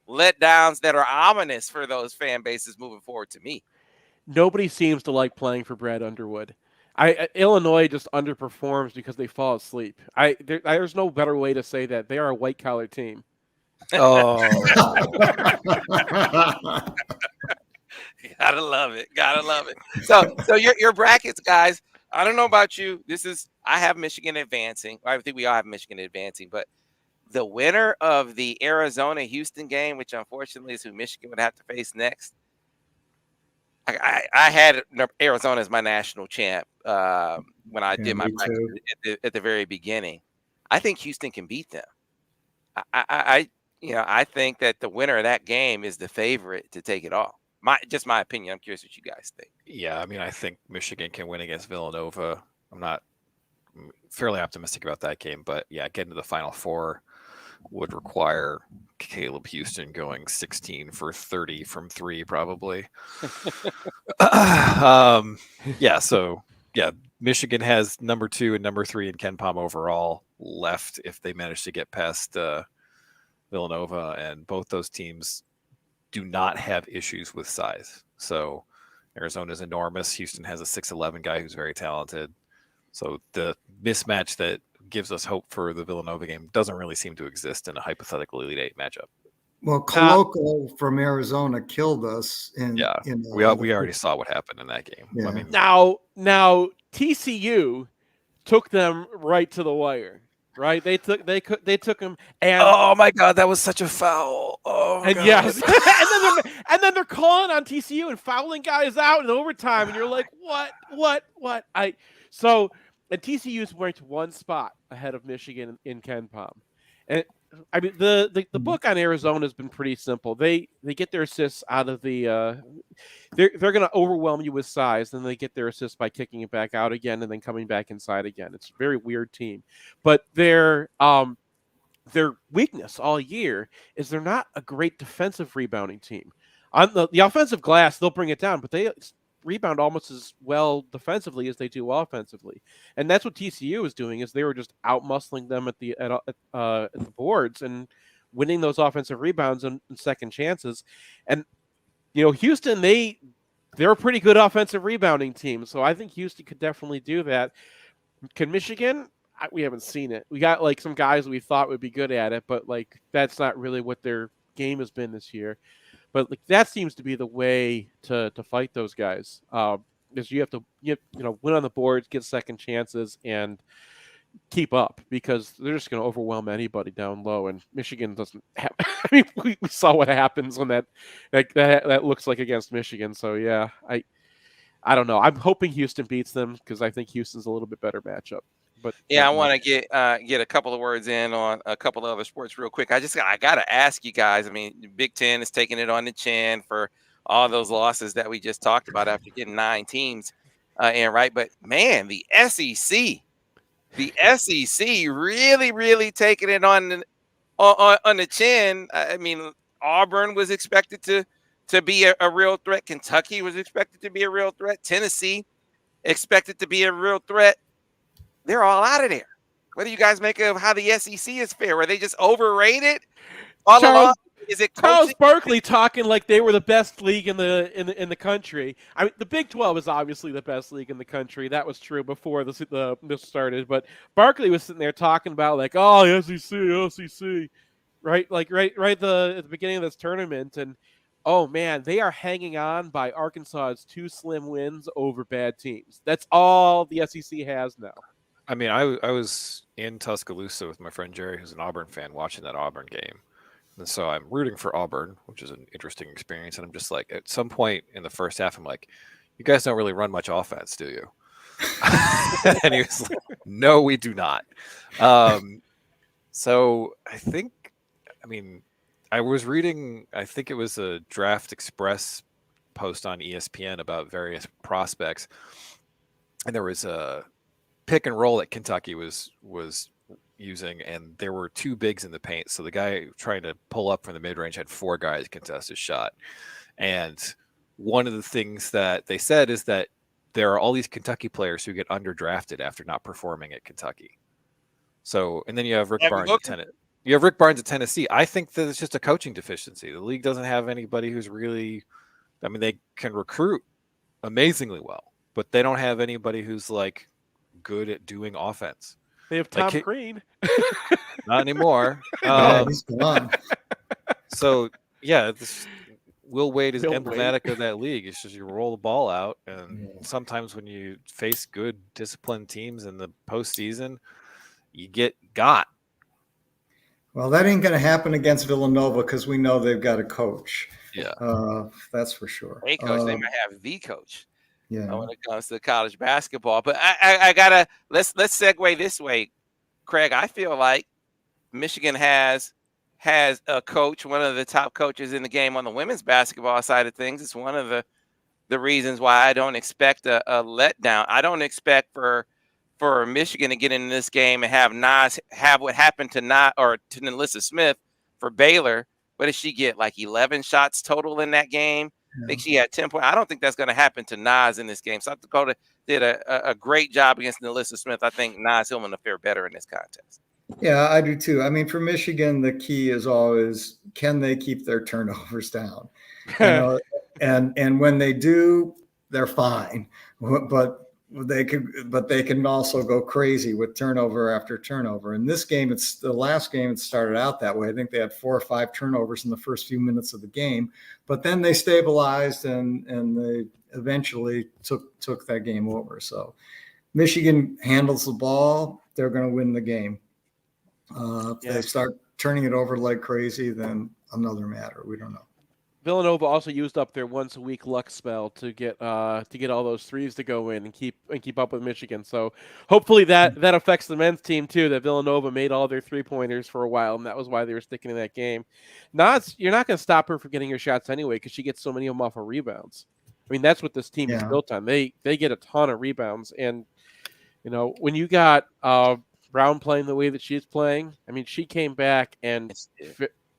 S1: letdowns that are ominous for those fan bases moving forward to me.
S3: Nobody seems to like playing for Brad Underwood. Illinois just underperforms because they fall asleep. There's no better way to say that. They are a white-collar team.
S4: Oh,
S1: Gotta love it. So your brackets, guys. I don't know about you. I have Michigan advancing. I think we all have Michigan advancing, but the winner of the Arizona-Houston game, which unfortunately is who Michigan would have to face next, I had Arizona as my national champ when I did my bracket at the very beginning. I think Houston can beat them. I think that the winner of that game is the favorite to take it all. Just my opinion. I'm curious what you guys think.
S4: Yeah, I mean, I think Michigan can win against Villanova. I'm fairly optimistic about that game, but yeah, getting to the Final Four would require Caleb Houston going 16 for 30 from 3, probably. Michigan has number 2 and number 3 in Ken Pom overall left if they manage to get past Villanova, and both those teams do not have issues with size. So Arizona is enormous. Houston has a 6'11" guy who's very talented. So the mismatch that gives us hope for the Villanova game doesn't really seem to exist in a hypothetical Elite Eight matchup.
S5: Well, Colloco from Arizona killed us.
S4: We already saw what happened in that game.
S5: Yeah.
S4: I mean,
S3: Now TCU took them right to the wire. Right, they took him, and
S4: oh my God, that was such a foul! Oh,
S3: and
S4: God.
S3: yes, and then they're calling on TCU and fouling guys out in overtime, and you're like, what? And TCU is ranked 1 spot ahead of Michigan in Ken Pom, and I mean the book on Arizona has been pretty simple. They get their assists out of the they're going to overwhelm you with size, then they get their assists by kicking it back out again and then coming back inside again. It's a very weird team, but their weakness all year is they're not a great defensive rebounding team. On the offensive glass, they'll bring it down, but they rebound almost as well defensively as they do offensively, and that's what TCU is doing. Is they were just out muscling them at the boards and winning those offensive rebounds and second chances. And Houston, they're a pretty good offensive rebounding team, so I think Houston could definitely do that. Can Michigan? We haven't seen it. We got like some guys we thought would be good at it, but like that's not really what their game has been this year. But like that seems to be the way to fight those guys. Is you have to win on the boards, get second chances, and keep up, because they're just going to overwhelm anybody down low. And Michigan doesn't have. I mean, we saw what happens when that looks like against Michigan. So yeah, I don't know. I'm hoping Houston beats them because I think Houston's a little bit better matchup. But
S1: yeah, I want to get a couple of words in on a couple of other sports real quick. I got to ask you guys. I mean, Big Ten is taking it on the chin for all those losses that we just talked about after getting 9 teams in, right? But man, the SEC really, really taking it on the chin. I mean, Auburn was expected to be a real threat. Kentucky was expected to be a real threat. Tennessee expected to be a real threat. They're all out of there. What do you guys make of how the SEC is fair? Were they just overrated all along? Is it
S3: Charles Barkley talking like they were the best league in the country? I mean, the Big 12 is obviously the best league in the country. That was true before this started. But Barkley was sitting there talking about like, oh, SEC, right? Like right at the beginning of this tournament, and Oh man, they are hanging on by Arkansas's 2 slim wins over bad teams. That's all the SEC has now.
S4: I mean, I was in Tuscaloosa with my friend Jerry, who's an Auburn fan, watching that Auburn game. And so I'm rooting for Auburn, which is an interesting experience. And I'm just like, at some point in the first half, I'm like, you guys don't really run much offense, do you? And he was like, no, we do not. So I mean, I was reading, I think it was a Draft Express post on ESPN about various prospects. And there was a pick and roll that Kentucky was using, and there were 2 bigs in the paint. So the guy trying to pull up from the mid-range had 4 guys contest his shot. And one of the things that they said is that there are all these Kentucky players who get underdrafted after not performing at Kentucky. So, and then you have Rick Barnes at Tennessee. You have Rick Barnes at Tennessee. I think that it's just a coaching deficiency. The league doesn't have anybody who's really, I mean, they can recruit amazingly well, but they don't have anybody who's like good at doing offense.
S3: They have Tom Crean.
S4: Not anymore.
S5: He's gone.
S4: So yeah, Will Wade is emblematic of that league. It's just you roll the ball out, and sometimes when you face good, disciplined teams in the postseason, you get got.
S5: Well, that ain't going to happen against Villanova because we know they've got a coach.
S4: Yeah,
S5: that's for sure.
S1: A coach, they might have the coach.
S5: Yeah,
S1: when it comes to college basketball. But I gotta let's segue this way, Craig. I feel like Michigan has a coach, one of the top coaches in the game on the women's basketball side of things. It's one of the reasons why I don't expect a letdown. I don't expect for Michigan to get into this game and have Nas have what happened to Nalissa Smith for Baylor. What did she get? Like 11 shots total in that game. I think she had 10 points. I don't think that's going to happen to Nas in this game. South Dakota did a great job against Nalissa Smith. I think Nas Hillman will fare better in this contest.
S5: Yeah, I do too. I mean, for Michigan, the key is always, can they keep their turnovers down? You know, and when they do, they're fine. But they can also go crazy with turnover after turnover. In this game, it's the last game. It started out that way. I think they had 4 or 5 turnovers in the first few minutes of the game, but then they stabilized and they eventually took that game over. So Michigan handles the ball. They're going to win the game. If they start turning it over like crazy, then another matter. We don't know.
S3: Villanova also used up their once a week luck spell to get all those threes to go in and keep up with Michigan. So hopefully that affects the men's team too. That Villanova made all their 3-pointers for a while, and that was why they were sticking in that game. You're not going to stop her from getting her shots anyway because she gets so many of them off of rebounds. I mean, that's what this team is built on. They get a ton of rebounds, and you know when you got Brown playing the way that she's playing, I mean, she came back and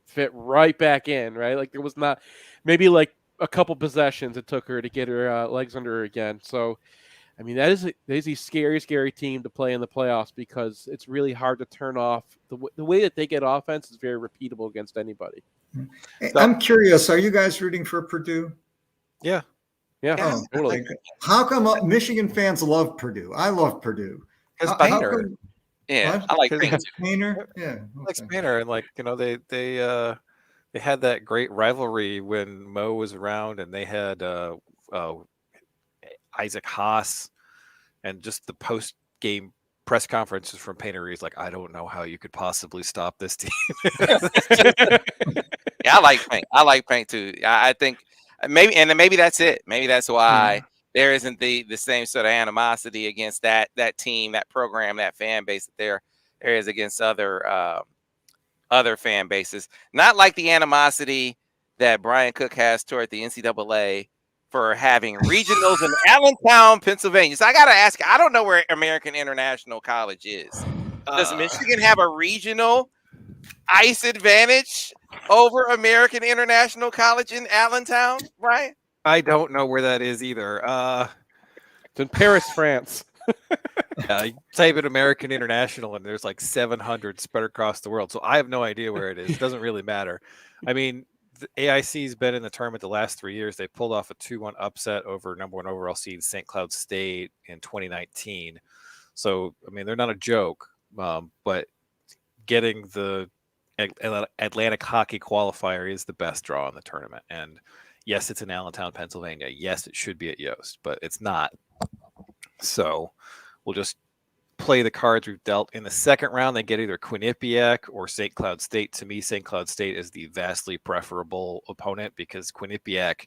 S3: fit right back in, right? Like there was not maybe like a couple possessions it took her to get her legs under her again. So, I mean, that is a scary, scary team to play in the playoffs because it's really hard to turn off. The way that they get offense is very repeatable against anybody.
S5: So, I'm curious, are you guys rooting for Purdue?
S3: Yeah. Oh, totally.
S5: How come Michigan fans love Purdue? I love Purdue.
S4: Because Painter.
S1: Yeah, I like
S5: Painter. Yeah,
S4: okay. Like Painter, and like you know, they had that great rivalry when Mo was around, and they had Isaac Haas, and just the post game press conferences from Painter. He's like, I don't know how you could possibly stop this team.
S1: Yeah, I like Paint. I like Paint too. I think maybe that's it. Maybe that's why. There isn't the same sort of animosity against that team, that program, that fan base that there is against other fan bases. Not like the animosity that Brian Cook has toward the NCAA for having regionals in Allentown, Pennsylvania. So I got to ask, I don't know where American International College is. Does Michigan have a regional ice advantage over American International College in Allentown, Brian?
S4: I don't know where that is either.
S3: It's in Paris, France.
S4: You type in American International and there's like 700 spread across the world. So I have no idea where it is. It doesn't really matter. I mean, the AIC's been in the tournament the last 3 years. They pulled off a 2-1 upset over number 1 overall seed St. Cloud State in 2019. So, I mean, they're not a joke, but getting the Atlantic Hockey Qualifier is the best draw in the tournament. And yes, it's in Allentown, Pennsylvania. Yes, it should be at Yost, but it's not. So we'll just play the cards we've dealt. In the second round, they get either Quinnipiac or St. Cloud State. To me, St. Cloud State is the vastly preferable opponent because Quinnipiac,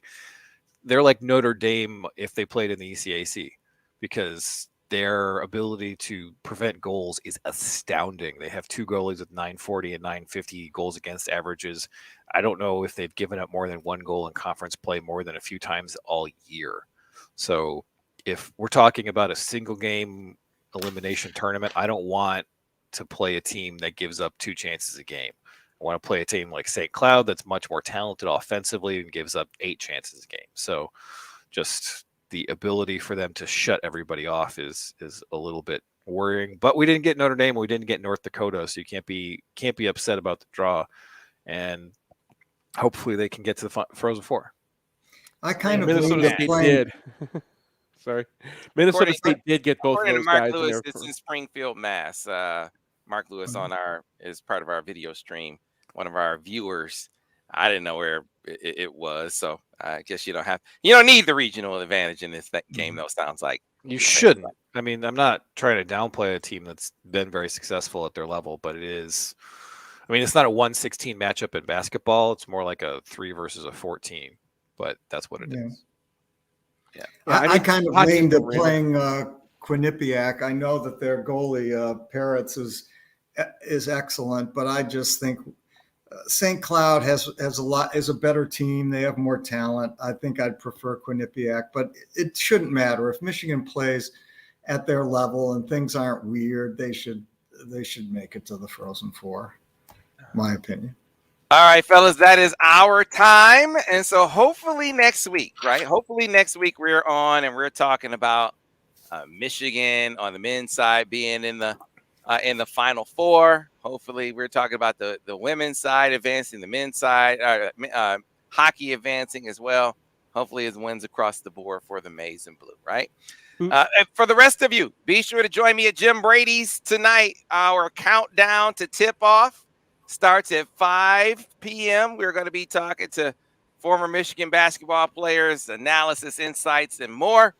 S4: they're like Notre Dame if they played in the ECAC, because their ability to prevent goals is astounding. They have 2 goalies with 940 and 950 goals against averages. I don't know if they've given up more than 1 goal in conference play more than a few times all year. So if we're talking about a single game elimination tournament, I don't want to play a team that gives up 2 chances a game. I want to play a team like St. Cloud that's much more talented offensively and gives up 8 chances a game. So just the ability for them to shut everybody off is a little bit worrying. But we didn't get Notre Dame, we didn't get North Dakota, so you can't be upset about the draw. And hopefully they can get to the Frozen Four.
S5: I kind of
S3: Minnesota State did. Sorry, Minnesota State did get both of those
S1: Mark
S3: guys.
S1: Lewis, it's in Springfield, Mass. Mark Lewis is part of our video stream. One of our viewers. I didn't know where it was, so I guess you don't need the regional advantage in this game. Though sounds like
S4: you shouldn't. I mean, I'm not trying to downplay a team that's been very successful at their level, but it is. I mean, it's not a 1-16 matchup in basketball. It's more like a 3 versus a 14, but that's what it is.
S5: Yeah, I kind of leaned to playing Quinnipiac. I know that their goalie Parrots is excellent, but I just think St. Cloud is a better team. They have more talent. I think I'd prefer Quinnipiac, but it shouldn't matter if Michigan plays at their level and things aren't weird. They should make it to the Frozen Four, my opinion.
S1: All right, fellas, that is our time, and so hopefully next week, right? Hopefully next week we're on and we're talking about Michigan on the men's side being in the Final Four. Hopefully, we're talking about the women's side advancing, the men's side, hockey advancing as well. Hopefully, it's wins across the board for the maize and blue, right? And for the rest of you, be sure to join me at Jim Brady's tonight. Our countdown to tip-off starts at 5 p.m. We're going to be talking to former Michigan basketball players, analysis, insights, and more.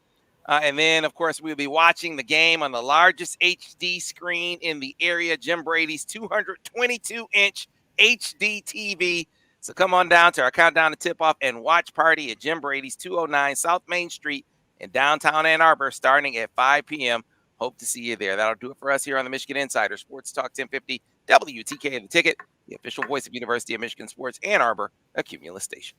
S1: And then, of course, we'll be watching the game on the largest HD screen in the area, Jim Brady's 222-inch HD TV. So come on down to our countdown to tip-off and watch party at Jim Brady's 209 South Main Street in downtown Ann Arbor starting at 5 p.m. Hope to see you there. That'll do it for us here on the Michigan Insider Sports Talk 1050 WTK The Ticket, the official voice of University of Michigan Sports Ann Arbor, a Cumulus station.